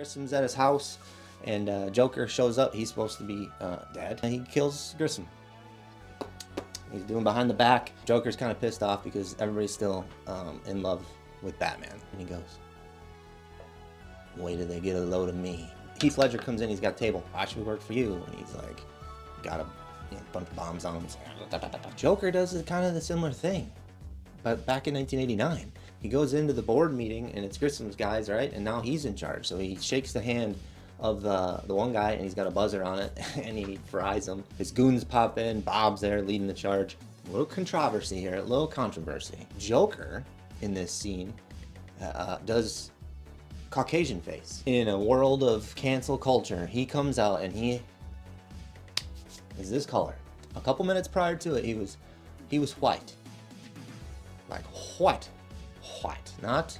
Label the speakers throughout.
Speaker 1: Grissom's at his house, and Joker shows up. He's supposed to be dead, and he kills Grissom. He's doing behind the back. Joker's kind of pissed off because everybody's still in love with Batman. And he goes, wait till they get a load of me. Heath Ledger comes in, he's got a table. Watch me work for you. And he's like, got a bunch of bombs on him. Joker does kind of the similar thing. But back in 1989, he goes into the board meeting, and it's Grissom's guys, right? And now he's in charge. So he shakes the hand of the one guy, and he's got a buzzer on it, and he fries him. His goons pop in, Bob's there leading the charge. A little controversy here, a little controversy. Joker, in this scene, does Caucasian face. In a world of cancel culture, he comes out, and he is this color. A couple minutes prior to it, he was white. Like white. Not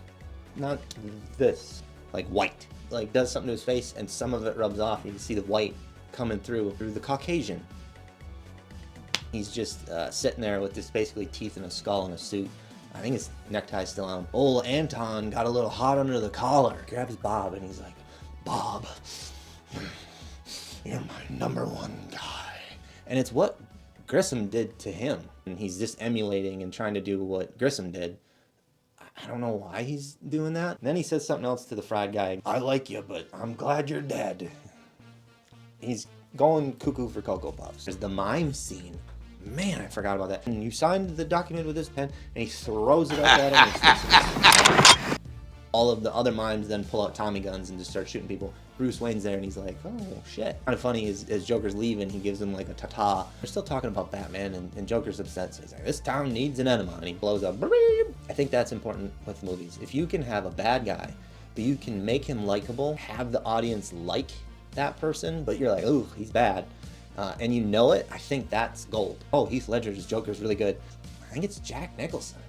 Speaker 1: this, like white. Like does something to his face and some of it rubs off. You can see the white coming through the Caucasian. He's just sitting there with this basically teeth in a skull and a suit. I think his necktie's still on. Old Anton got a little hot under the collar. Grabs Bob and he's like, Bob, you're my #1 guy. And it's what Grissom did to him. And he's just emulating and trying to do what Grissom did. I don't know why he's doing that. And then he says something else to the fried guy. I like you, but I'm glad you're dead. He's going cuckoo for Cocoa Puffs. There's the mime scene. Man, I forgot about that. And you signed the document with this pen, and he throws it up at him. All of the other mimes then pull out Tommy guns and just start shooting people. Bruce Wayne's there, and he's like, oh, shit. Kind of funny is as Joker's leaving, he gives him like a ta-ta. They're still talking about Batman, and Joker's upset, so he's like, this town needs an enema, and he blows up. I think that's important with movies. If you can have a bad guy, but you can make him likable, have the audience like that person, but you're like, ooh, he's bad, and you know it, I think that's gold. Oh, Heath Ledger's Joker's really good. I think it's Jack Nicholson.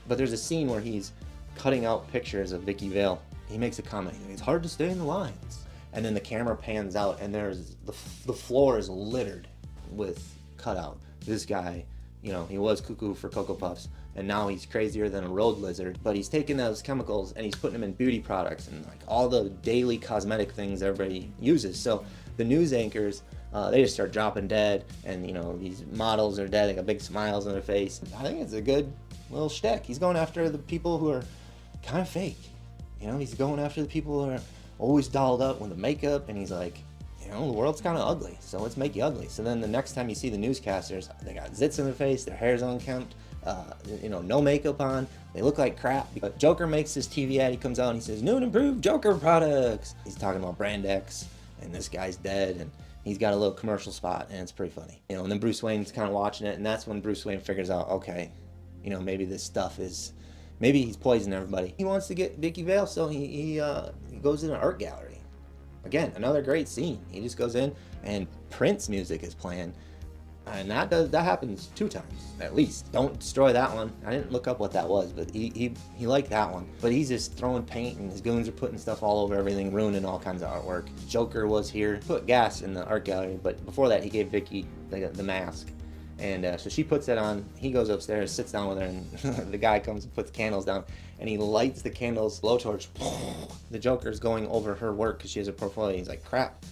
Speaker 1: But there's a scene where he's cutting out pictures of Vicky Vale. He makes a comment. It's hard to stay in the lines. And then the camera pans out, and there's the floor is littered with cutout. This guy, you know, he was cuckoo for Cocoa Puffs, and now he's crazier than a road lizard. But he's taking those chemicals and he's putting them in beauty products and like all the daily cosmetic things everybody uses. So the news anchors, they just start dropping dead, and you know these models are dead. They got big smiles on their face. I think it's a good little shtick. He's going after the people who are kind of fake. You know, he's going after the people who are always dolled up with the makeup, and he's like, you know, the world's kind of ugly, so let's make you ugly. So then the next time you see the newscasters, they got zits in their face, their hair's unkempt, you know, no makeup on, they look like crap. But Joker makes this TV ad, he comes out and he says, new and improved Joker products. He's talking about Brand X, and this guy's dead, and he's got a little commercial spot, and it's pretty funny. You know, and then Bruce Wayne's kind of watching it, and that's when Bruce Wayne figures out, okay, you know, maybe this stuff is, maybe he's poisoning everybody. He wants to get Vicky Vale, so he goes in an art gallery. Again, another great scene. He just goes in, and Prince music is playing, and that happens 2 times at least. Don't destroy that one. I didn't look up what that was, but he liked that one. But he's just throwing paint, and his goons are putting stuff all over everything, ruining all kinds of artwork. Joker was here, put gas in the art gallery, but before that, he gave Vicky the mask. And so she puts that on, he goes upstairs, sits down with her, and the guy comes and puts candles down, and he lights the candles, blowtorch. The Joker's going over her work because she has a portfolio. He's like, crap.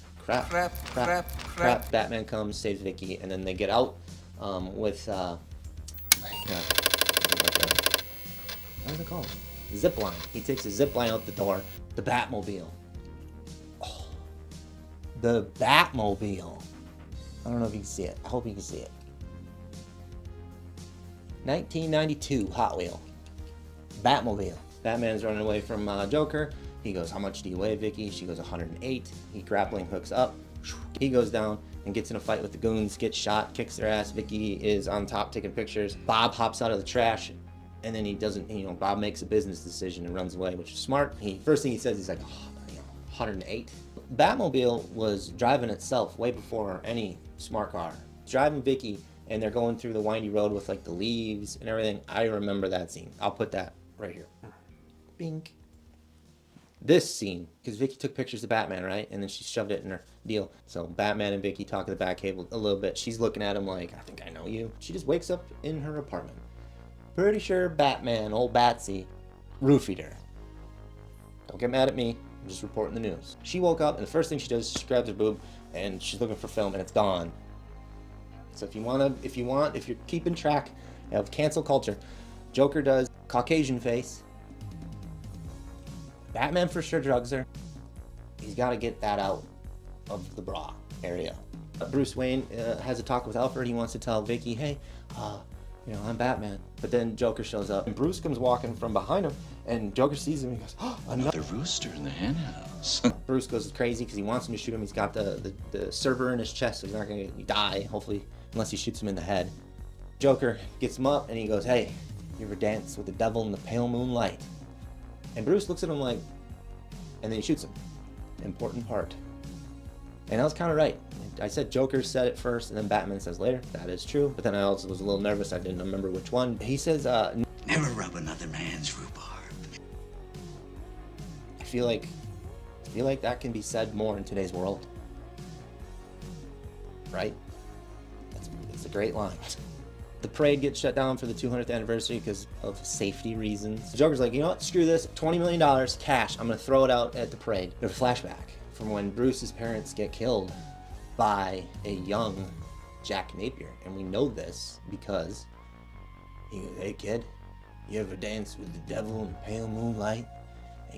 Speaker 1: Batman comes, saves Vicky, and then they get out with, what is it called? Zip line. He takes a zip line out the door. The Batmobile. Oh, the Batmobile. I don't know if you can see it. I hope you can see it. 1992 Hot Wheel. Batmobile. Batman's running away from Joker. He goes, how much do you weigh, Vicky? She goes, 108. He grappling hooks up. He goes down and gets in a fight with the goons, gets shot, kicks their ass. Vicky is on top taking pictures. Bob hops out of the trash, and then he doesn't, you know, Bob makes a business decision and runs away, which is smart. First thing he says, he's like, oh, you know, 108. Batmobile was driving itself way before any smart car. Driving Vicky, and they're going through the windy road with like the leaves and everything. I remember that scene. I'll put that right here. Bink. This scene, because Vicky took pictures of Batman, right? And then she shoved it in her deal. So Batman and Vicky talk at the Batcave a little bit. She's looking at him like, I think I know you. She just wakes up in her apartment. Pretty sure Batman, old Batsy, roofied her. Don't get mad at me. I'm just reporting the news. She woke up, and the first thing she does is she grabs her boob, and she's looking for film, and it's gone. So if you're keeping track of cancel culture, Joker does Caucasian face. Batman for sure drugs her. He's got to get that out of the bra area. Bruce Wayne has a talk with Alfred. He wants to tell Vicky, hey, I'm Batman. But then Joker shows up, and Bruce comes walking from behind him, and Joker sees him, and he goes, oh,
Speaker 2: another rooster in the henhouse.
Speaker 1: Bruce goes crazy because he wants him to shoot him. He's got the server in his chest, so he's not going to die, hopefully, unless he shoots him in the head. Joker gets him up, and he goes, hey, you ever dance with the devil in the pale moonlight? And Bruce looks at him like, and then he shoots him. Important part. And I was kind of right. I said Joker said it first, and then Batman says later. That is true. But then I also was a little nervous. I didn't remember which one. He says,
Speaker 2: never rub another man's rhubarb.
Speaker 1: I feel like that can be said more in today's world. Right? It's a great line. The parade gets shut down for the 200th anniversary because of safety reasons. The Joker's like, you know what? Screw this. $20 million cash. I'm going to throw it out at the parade. There's a flashback from when Bruce's parents get killed by a young Jack Napier. And we know this because he goes, hey kid, you ever dance with the devil in the pale moonlight? I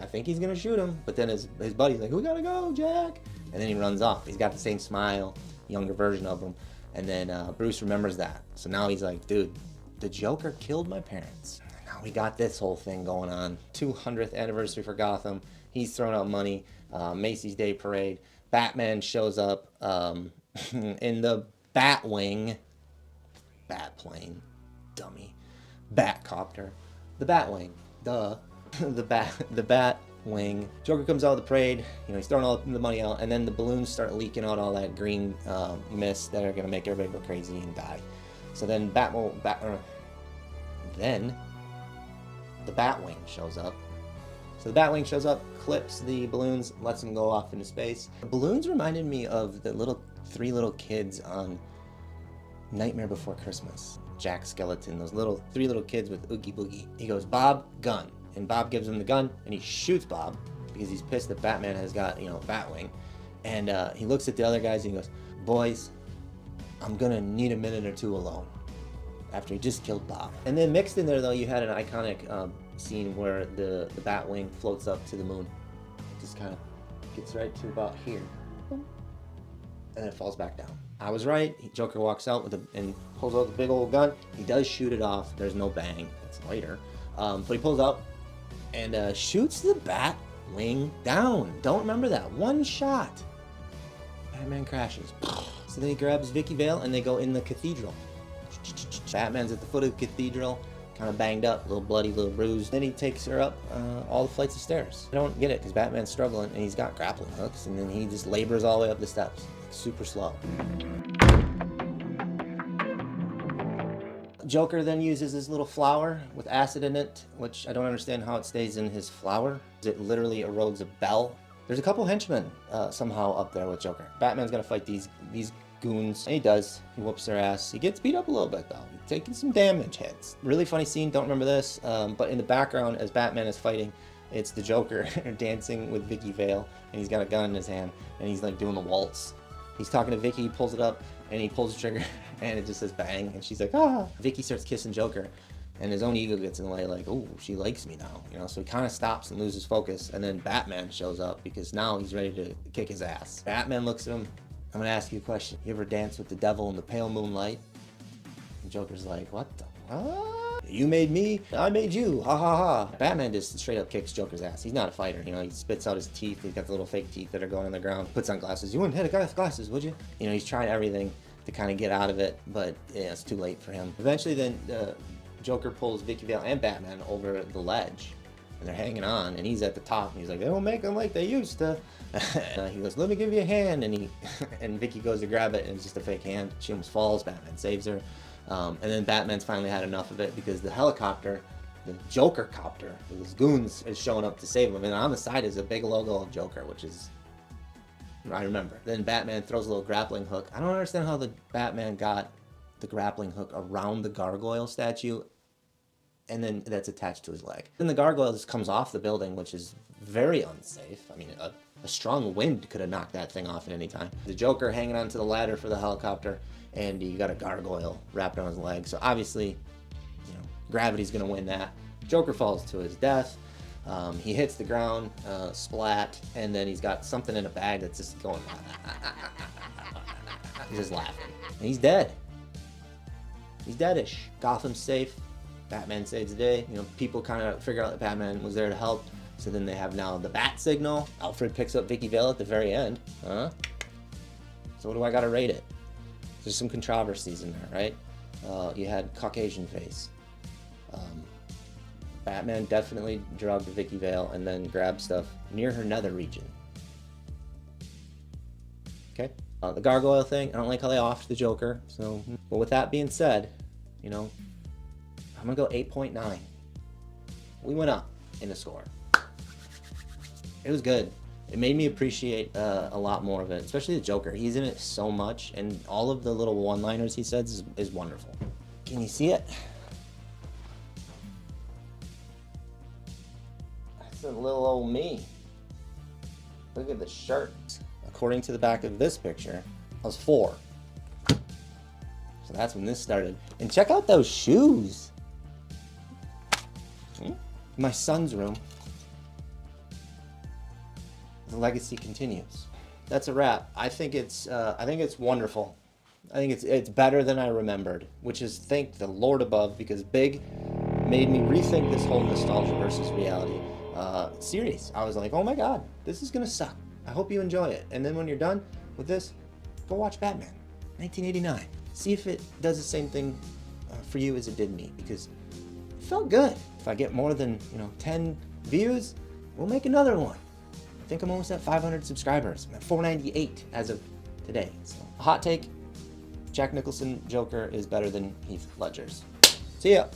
Speaker 1: think he's going to shoot him. But then his buddy's like, we got to go, Jack. And then he runs off. He's got the same smile, younger version of him. And then Bruce remembers that. So now he's like, dude, the Joker killed my parents. Now we got this whole thing going on. 200th anniversary for Gotham. He's throwing out money. Macy's Day Parade. Batman shows up in the Batwing. Batplane. Dummy. Batcopter. The Batwing. Duh. the Batwing. Joker comes out of the parade. He's throwing all the money out, and then the balloons start leaking out all that green mist that are gonna make everybody go crazy and die. So then then the Batwing shows up. So the Batwing shows up, clips the balloons, lets them go off into space. The balloons reminded me of the three little kids on Nightmare Before Christmas. Jack Skeleton, those three little kids with Oogie Boogie. He goes, Bob, gun. And Bob gives him the gun, and he shoots Bob because he's pissed that Batman has got, Batwing. And he looks at the other guys and he goes, boys, I'm gonna need a minute or two alone. After he just killed Bob. And then mixed in there, though, you had an iconic scene where the Batwing floats up to the moon. Just kind of gets right to about here. And then it falls back down. I was right. Joker walks out and pulls out the big old gun. He does shoot it off. There's no bang. It's later. But he pulls out and shoots the Batwing down. Don't remember that. One shot. Batman crashes. So then he grabs Vicky Vale and they go in the cathedral. Batman's at the foot of the cathedral, kind of banged up, a little bloody, a little bruised. Then he takes her up all the flights of stairs. I don't get it because Batman's struggling and he's got grappling hooks, and then he just labors all the way up the steps. Super slow. Joker then uses his little flower with acid in it, which I don't understand how it stays in his flower. It literally erodes a bell. There's a couple henchmen somehow up there with Joker. Batman's gonna fight these goons, and he does. He whoops their ass. He gets beat up a little bit though, taking some damage hits. Really funny scene, don't remember this, but in the background as Batman is fighting, it's the Joker dancing with Vicky Vale, and he's got a gun in his hand, and he's like doing the waltz. He's talking to Vicky, he pulls it up, and he pulls the trigger, and it just says bang, and she's like, ah! Vicky starts kissing Joker, and his own ego gets in the way, like, oh, she likes me now, so he kind of stops and loses focus, and then Batman shows up, because now he's ready to kick his ass. Batman looks at him, I'm gonna ask you a question. You ever dance with the devil in the pale moonlight? And Joker's like, what the what? You made me, I made you, ha ha ha. Batman just straight up kicks Joker's ass. He's not a fighter, he spits out his teeth, he's got the little fake teeth that are going on the ground, puts on glasses. You wouldn't hit a guy with glasses, would you? He's trying everything to kind of get out of it, but yeah, it's too late for him. Eventually then, Joker pulls Vicky Vale and Batman over the ledge, and they're hanging on, and he's at the top, and he's like, they don't make them like they used to. He goes, let me give you a hand, and Vicky goes to grab it, and it's just a fake hand. She almost falls, Batman saves her, and then Batman's finally had enough of it, because the helicopter, the Joker copter, with his goons, is showing up to save him, and on the side is a big logo of Joker, which is, I remember. Then Batman throws a little grappling hook. I don't understand how the Batman got the grappling hook around the gargoyle statue and then that's attached to his leg. Then the gargoyle just comes off the building, which is very unsafe. I mean, a strong wind could have knocked that thing off at any time. The Joker hanging onto the ladder for the helicopter, and you got a gargoyle wrapped on his leg. So obviously, you know, gravity's gonna win that. Joker falls to his death. He hits the ground, splat, and then he's got something in a bag that's just going. He's just laughing. And he's dead. He's deadish. Gotham's safe. Batman saves the day. You know, people kind of figure out that Batman was there to help. So then they have now the bat signal. Alfred picks up Vicky Vale at the very end. So what do I gotta rate it? There's some controversies in there, right? You had Caucasian face. Batman definitely drugged Vicky Vale and then grabbed stuff near her nether region. Okay. The gargoyle thing, I don't like how they offed the Joker. So, but with that being said, you know, I'm gonna go 8.9. We went up in the score. It was good. It made me appreciate a lot more of it, especially the Joker. He's in it so much, and all of the little one-liners he says is wonderful. Can you see it? That's a little old me. Look at the shirt. According to the back of this picture, I was 4. So that's when this started. And check out those shoes. My son's room. The legacy continues. That's a wrap. I think it's wonderful. I think it's better than I remembered, which is thank the Lord above, because Big made me rethink this whole nostalgia versus reality series. I was like, oh my God, this is gonna suck. I hope you enjoy it. And then when you're done with this, go watch Batman, 1989. See if it does the same thing for you as it did me, because it felt good. If I get more than 10 views, we'll make another one. I think I'm almost at 500 subscribers. I'm at 498 as of today. So, a hot take, Jack Nicholson Joker is better than Heath Ledger's. See ya.